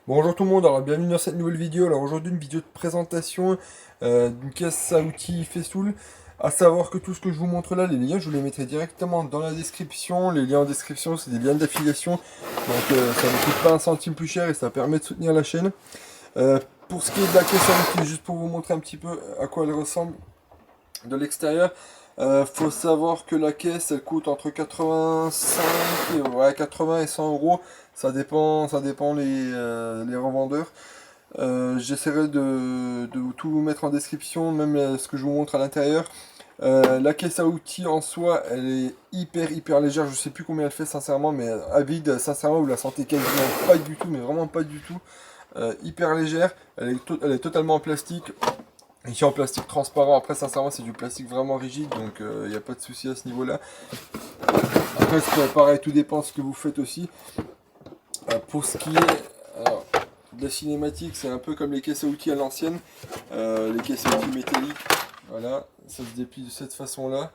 Bonjour tout le monde, alors bienvenue dans cette nouvelle vidéo. Alors aujourd'hui une vidéo de présentation d'une caisse à outils Festool. À savoir que tout ce que je vous montre là, les liens, je vous les mettrai directement dans la description. Les liens en description, c'est des liens d'affiliation. Donc ça ne coûte pas un centime plus cher et ça permet de soutenir la chaîne. Pour ce qui est de la caisse à outils, juste pour vous montrer un petit peu à quoi elle ressemble de l'extérieur. Faut savoir que la caisse elle coûte entre 85 ouais, 80 et 100 euros. Ça dépend les revendeurs. J'essaierai de tout vous mettre en description, même ce que je vous montre à l'intérieur. La caisse à outils en soi, elle est hyper légère. Je sais plus combien elle fait sincèrement, mais à vide, sincèrement, vous la sentez quasiment pas du tout, mais vraiment pas du tout. Hyper légère, elle est totalement en plastique. Ici en plastique transparent, après sincèrement c'est du plastique vraiment rigide, donc il n'y a pas de souci à ce niveau-là. Après c'est pareil, tout dépend de ce que vous faites aussi. Pour ce qui est de la cinématique, c'est un peu comme les caisses à outils à l'ancienne. Les caisses à outils métalliques, voilà, ça se déplie de cette façon-là.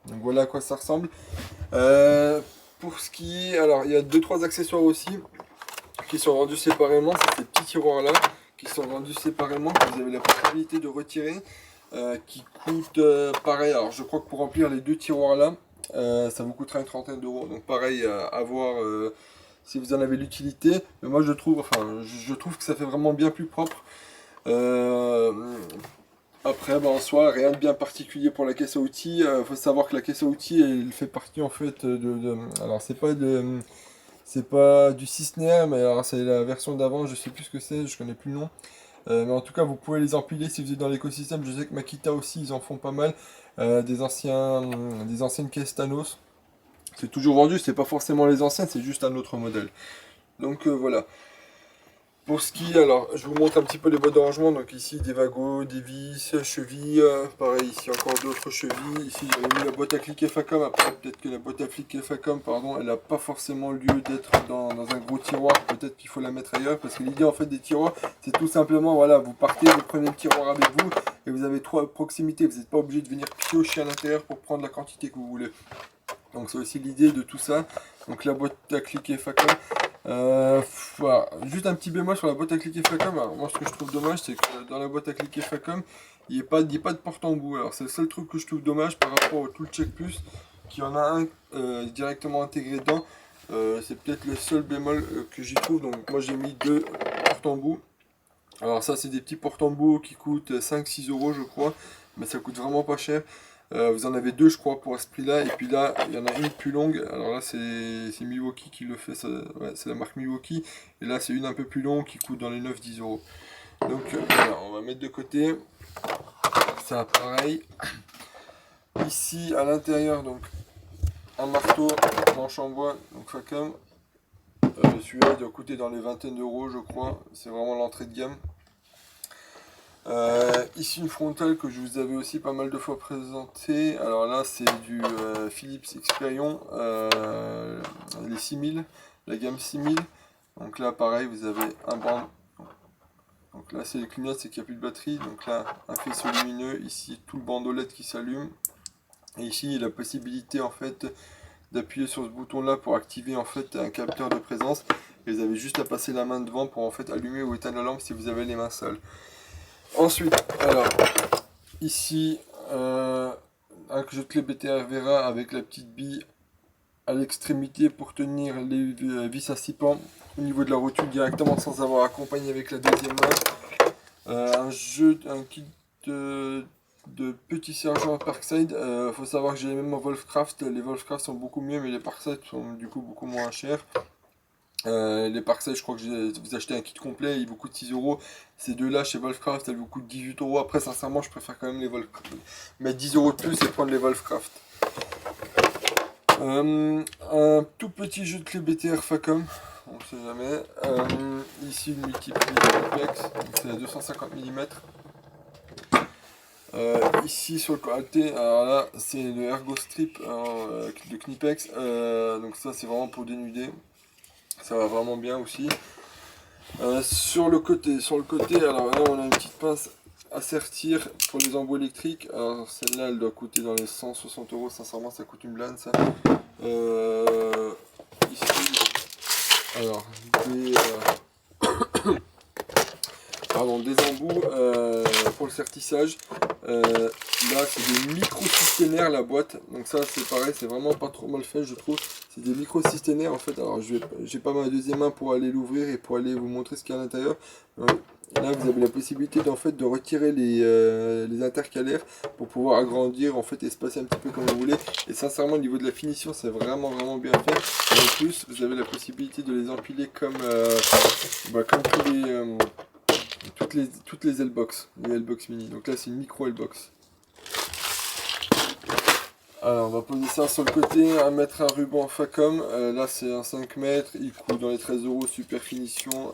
Donc voilà à quoi ça ressemble. Pour ce qui est, alors il y a 2-3 accessoires aussi qui sont vendus séparément, c'est ces petits tiroirs-là qui sont vendus séparément, que vous avez la possibilité de retirer. Qui coûte pareil. Alors je crois que pour remplir les deux tiroirs là, ça vous coûtera une trentaine d'euros. Donc pareil, à voir si vous en avez l'utilité. Mais moi je trouve que ça fait vraiment bien plus propre. Euh, Après, en soi, rien de bien particulier pour la caisse à outils. Il faut savoir que la caisse à outils, elle fait partie en fait alors c'est pas du Cisner, mais alors c'est la version d'avant. Je sais plus ce que c'est, je connais plus le nom. Mais en tout cas, vous pouvez les empiler si vous êtes dans l'écosystème. Je sais que Makita aussi, ils en font pas mal. Des anciennes caisses Thanos. C'est toujours vendu, c'est pas forcément les anciennes, c'est juste un autre modèle. Donc voilà. Pour ce qui est, alors, je vous montre un petit peu les boîtes de rangement. Donc ici, des wagons, des vis, chevilles. Pareil, ici encore d'autres chevilles. Ici, j'avais mis la boîte à cliquer Facom. Après, peut-être que la boîte à cliquer Facom, pardon, elle n'a pas forcément lieu d'être dans un gros tiroir. Peut-être qu'il faut la mettre ailleurs. Parce que l'idée, en fait, des tiroirs, c'est tout simplement, voilà, vous partez, vous prenez le tiroir avec vous. Et vous avez trois proximités. Vous n'êtes pas obligé de venir piocher à l'intérieur pour prendre la quantité que vous voulez. Donc c'est aussi l'idée de tout ça. Donc la boîte à cliquer Facom. Voilà. Juste un petit bémol sur la boîte à cliquer Facom. Alors, moi ce que je trouve dommage c'est que dans la boîte à cliquer Facom, il n'y a pas de porte-embout. Alors c'est le seul truc que je trouve dommage par rapport au Tool Check Plus, qui en a un directement intégré dedans. C'est peut-être le seul bémol que j'y trouve. Donc moi j'ai mis deux porte-embout. Alors ça c'est des petits porte-embout qui coûtent 5-6 euros je crois. Mais ça coûte vraiment pas cher. Vous en avez deux, je crois, pour ce prix-là. Et puis là, il y en a une plus longue. Alors là, c'est Milwaukee qui le fait. Ouais, c'est la marque Milwaukee. Et là, c'est une un peu plus longue qui coûte dans les 9-10 euros. Donc voilà, on va mettre de côté. Ça, pareil. Ici, à l'intérieur, donc un marteau, manche en bois, donc Facom. Celui-là, il doit coûter dans les vingtaines d'euros, je crois. C'est vraiment l'entrée de gamme. Ici une frontale que je vous avais aussi pas mal de fois présentée. Alors là c'est du Philips Experion, les 6000, la gamme 6000. Donc là pareil vous avez un banc. Donc là c'est le clignote, c'est qu'il n'y a plus de batterie. Donc là un faisceau lumineux, ici tout le bandeau LED qui s'allume. Et ici il y a la possibilité en fait d'appuyer sur ce bouton là pour activer en fait un capteur de présence. Et vous avez juste à passer la main devant pour en fait allumer ou éteindre la lampe si vous avez les mains sales. Ensuite, alors, ici, un jeu de clé BTR Vera avec la petite bille à l'extrémité pour tenir les vis à 6 pans au niveau de la rotule directement sans avoir accompagné avec la deuxième main. Un kit de petits sergents Parkside. Faut savoir que j'ai les mêmes en Wolfcraft. Les Wolfcraft sont beaucoup mieux, mais les Parkside sont du coup beaucoup moins chers. Les Parkside, je crois que vous achetez un kit complet, il vous coûte 6 euros. Ces deux-là chez Wolfcraft, elles vous coûtent 18 euros. Après, sincèrement, je préfère quand même les Wolfcraft. Mettre 10 euros de plus et prendre les Wolfcraft. Un tout petit jeu de clé BTR Facom, on ne sait jamais. Ici, une multiplie complexe, c'est la 250 mm. Ici sur le côté, alors là c'est le Ergo Strip de Knipex, donc ça c'est vraiment pour dénuder, ça va vraiment bien aussi. Sur le côté, alors là on a une petite pince à sertir pour les embouts électriques. Alors celle-là elle doit coûter dans les 160 euros, sincèrement ça coûte une blinde ça. Ici, alors des les embouts pour le sertissage. Là c'est des micro-systénaires la boîte, donc ça c'est pareil, c'est vraiment pas trop mal fait je trouve. C'est des micro-systénaires en fait. Alors j'ai pas ma deuxième main pour aller l'ouvrir et pour aller vous montrer ce qu'il y a à l'intérieur. Là vous avez la possibilité en fait de retirer les intercalaires pour pouvoir agrandir en fait, espacer un petit peu comme vous voulez. Et sincèrement au niveau de la finition c'est vraiment bien fait. Et en plus vous avez la possibilité de les empiler comme comme toutes les L-Box, les L-Box mini. Donc là c'est une micro L-Box. Alors on va poser ça sur le côté, mettre un ruban Facom, là c'est un 5 mètres, il coûte dans les 13 euros, super finition,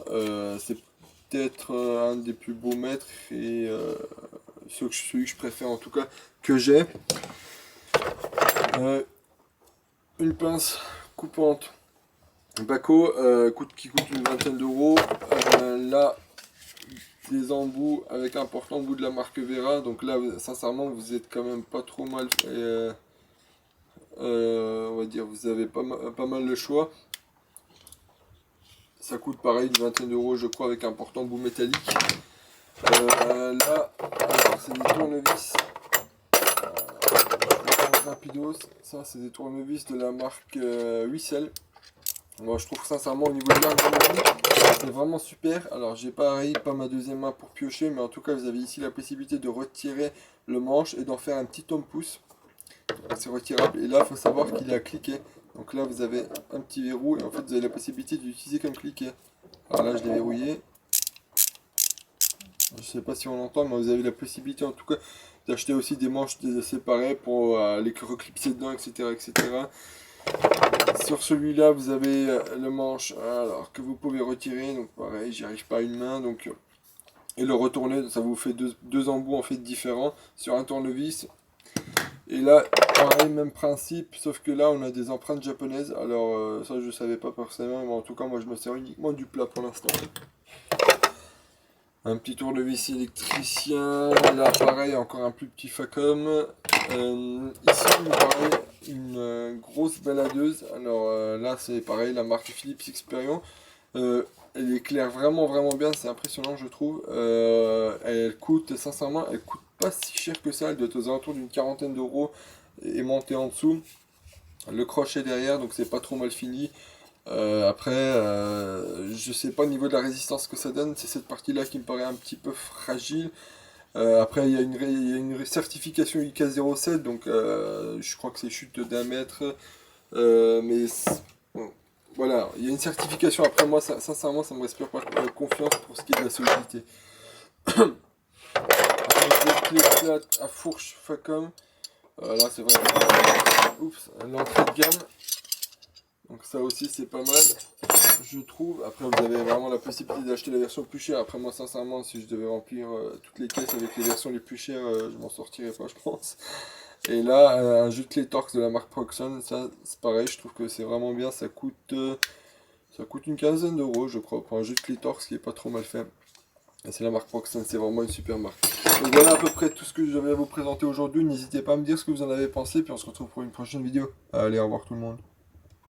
c'est peut-être un des plus beaux mètres et celui que je préfère en tout cas que j'ai. Une pince coupante Baco qui coûte une vingtaine d'euros, là des embouts avec un porte-embout de la marque Vera, donc là sincèrement vous êtes quand même pas trop mal fait. On va dire vous avez pas mal de choix. Ça coûte pareil une vingtaine d'euros je crois avec un porte-embout métallique. Là c'est des tournevis rapidos. Ça c'est des tournevis de la marque Wissel. Moi je trouve sincèrement au niveau de l'ergonomie c'est vraiment super. Alors j'ai pareil pas ma deuxième main pour piocher, mais en tout cas vous avez ici la possibilité de retirer le manche et d'en faire un petit homme-pouce. C'est retirable et là il faut savoir qu'il est à cliquer. Donc là vous avez un petit verrou et en fait vous avez la possibilité d'utiliser comme cliquet. Alors là je l'ai verrouillé. Je sais pas si on l'entend, mais vous avez la possibilité en tout cas d'acheter aussi des manches séparées pour les reclipser dedans, etc. Sur celui-là vous avez le manche alors que vous pouvez retirer, donc pareil j'y arrive pas à une main, donc et le retourner, ça vous fait deux embouts en fait différents sur un tournevis. Et là, pareil, même principe, sauf que là on a des empreintes japonaises. Alors ça je savais pas personnellement, mais en tout cas moi je me sers uniquement du plat pour l'instant. Un petit tournevis électricien, là pareil encore un plus petit Facom. Ici pareil, une grosse baladeuse. Alors là c'est pareil, la marque Philips Experion. Elle éclaire vraiment bien, c'est impressionnant je trouve. Elle coûte sincèrement, elle coûte pas si cher que ça, elle doit être aux alentours d'une quarantaine d'euros et montée en dessous. Le crochet derrière, donc c'est pas trop mal fini. Après, je sais pas au niveau de la résistance que ça donne, c'est cette partie là qui me paraît un petit peu fragile. Après il y a une certification IK07, donc je crois que c'est chute d'1 mètre. Mais bon, voilà, il y a une certification. Après moi, sincèrement, ça me respire pas confiance pour ce qui est de la solidité. Avec des clés plates à fourche Facom. Là, c'est vraiment l'entrée de gamme. Donc ça aussi, c'est pas mal, je trouve. Après, vous avez vraiment la possibilité d'acheter la version plus chère. Après moi, sincèrement, si je devais remplir toutes les caisses avec les versions les plus chères, je m'en sortirais pas, je pense. Et là, un jeu de clé Torx de la marque Proxon, ça c'est pareil, je trouve que c'est vraiment bien, ça coûte une quinzaine d'euros je crois, pour un jeu de clé Torx qui est pas trop mal fait. Et c'est la marque Proxon, c'est vraiment une super marque. Donc voilà à peu près tout ce que j'avais à vous présenter aujourd'hui, n'hésitez pas à me dire ce que vous en avez pensé, puis on se retrouve pour une prochaine vidéo. Allez, au revoir tout le monde.